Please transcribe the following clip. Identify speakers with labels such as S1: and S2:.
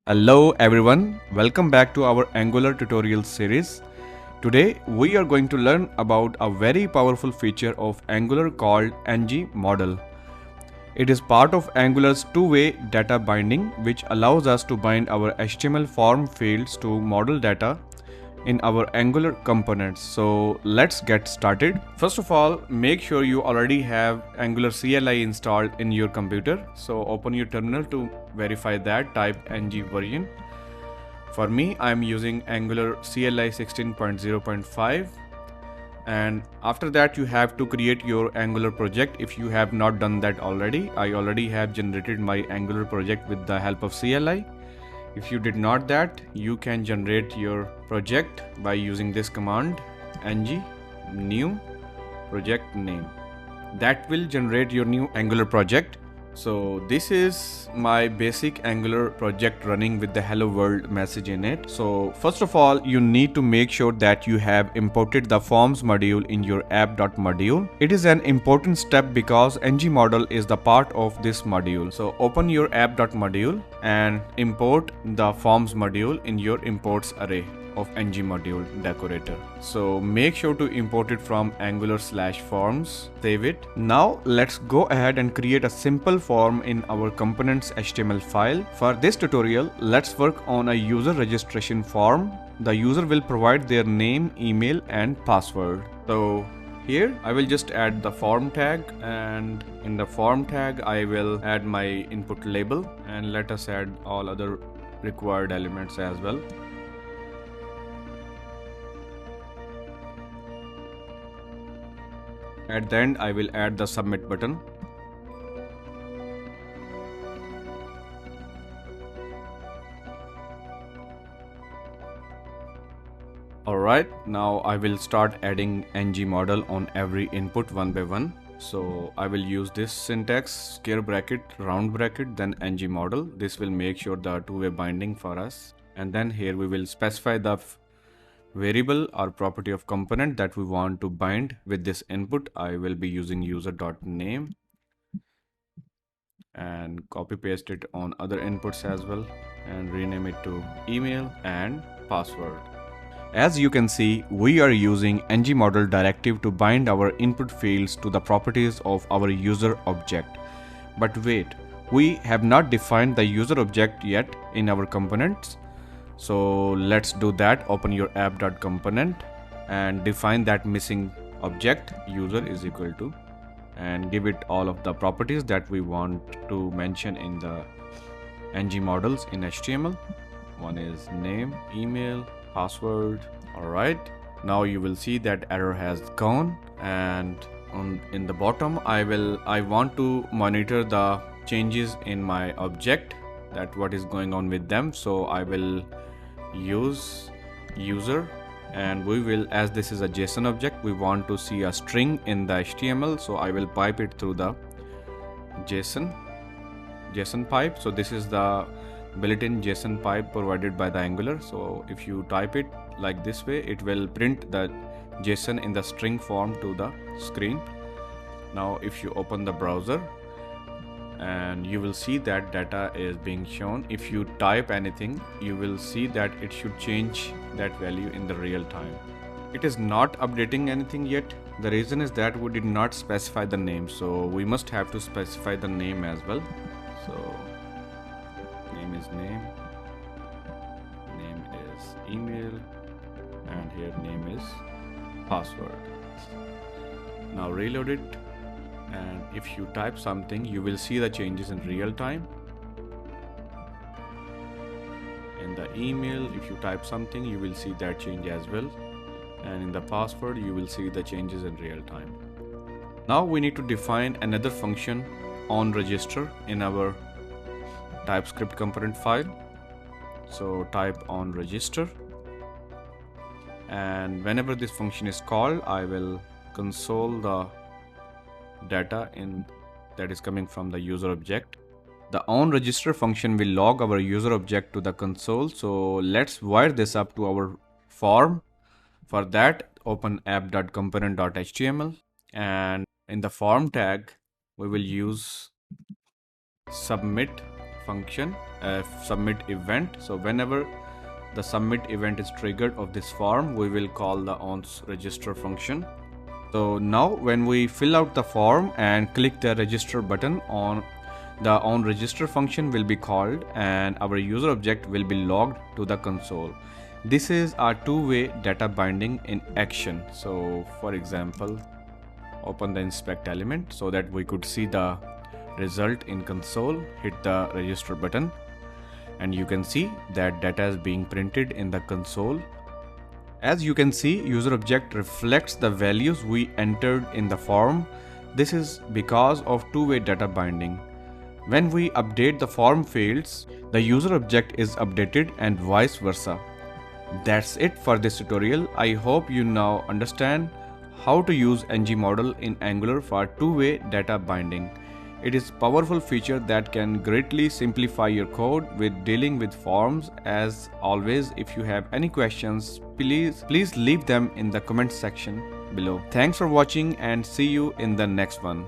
S1: Hello everyone, welcome back to our Angular tutorial series. Today we are going to learn about a very powerful feature of Angular called ngModel. It is part of Angular's two-way data binding, which allows us to bind our HTML form fields to model data in our Angular components. So let's get started. First of all, make sure you already have Angular CLI installed in your computer. So open your terminal to verify that, type ng version. For me, I'm using Angular CLI 16.0.5. And after that, you have to create your Angular project if you have not done that already. I already have generated my Angular project with the help of CLI. If you did not that, you can generate your project by using this command ng new project name. That will generate your new Angular project. So this is my basic Angular project running with the hello world message in it. So first of all, you need to make sure that you have imported the forms module in your app.module. It is an important step because ngModel is the part of this module. So open your app.module and import the forms module in your imports array of ngModule decorator. So make sure to import it from angular/forms, save it. Now let's go ahead and create a simple form in our components HTML file. For this tutorial, let's work on a user registration form. The user will provide their name, email and password. So here I will just add the form tag, and in the form tag I will add my input label, and let us add all other required elements as well. At the end, I will add the submit button. Alright, now I will start adding ngModel on every input one by one. So I will use this syntax, square bracket, round bracket, then ngModel. This will make sure the two-way binding for us. And then here we will specify the variable or property of component that we want to bind with this input. I will be using user.name and copy paste it on other inputs as well, and rename it to email and password. As you can see, we are using ngModel directive to bind our input fields to the properties of our user object. But wait, we have not defined the user object yet in our components. So let's do that. Open your app.component and define that missing object user is equal to, and give it all of the properties that we want to mention in the ngModels in HTML. One is name, email, password. Alright, now you will see that error has gone, and in the bottom I want to monitor the changes in my object, that what is going on with them. So I will use user, and we will, as this is a JSON object, we want to see a string in the HTML, so I will pipe it through the JSON pipe. So this is the built-in JSON pipe provided by the Angular. So if you type it like this way, it will print the JSON in the string form to the screen. Now if you open the browser, and you will see that data is being shown. If you type anything, you will see that it should change that value in the real time. It is not updating anything yet. The reason is that we did not specify the name, so we must have to specify the name as well. So name is name is email, and here name is password. Now reload it, and if you type something, you will see the changes in real time. In the email, if you type something, you will see that change as well, and in the password you will see the changes in real time. Now we need to define another function on register in our TypeScript component file. So type on register, and whenever this function is called, I will console the data in that is coming from the user object. The onRegister function will log our user object to the console. So let's wire this up to our form. For that, open app.component.html, and in the form tag we will use submit function, submit event. So whenever the submit event is triggered of this form, we will call the onRegister function. So now when we fill out the form and click the register button, on the onRegister function will be called and our user object will be logged to the console. This is our two-way data binding in action. So for example, open the inspect element so that we could see the result in console. Hit the register button and you can see that data is being printed in the console. As you can see, user object reflects the values we entered in the form. This is because of two-way data binding. When we update the form fields, the user object is updated and vice versa. That's it for this tutorial. I hope you now understand how to use ngModel in Angular for two-way data binding. It is a powerful feature that can greatly simplify your code with dealing with forms. As always, if you have any questions, please leave them in the comment section below. Thanks for watching and see you in the next one.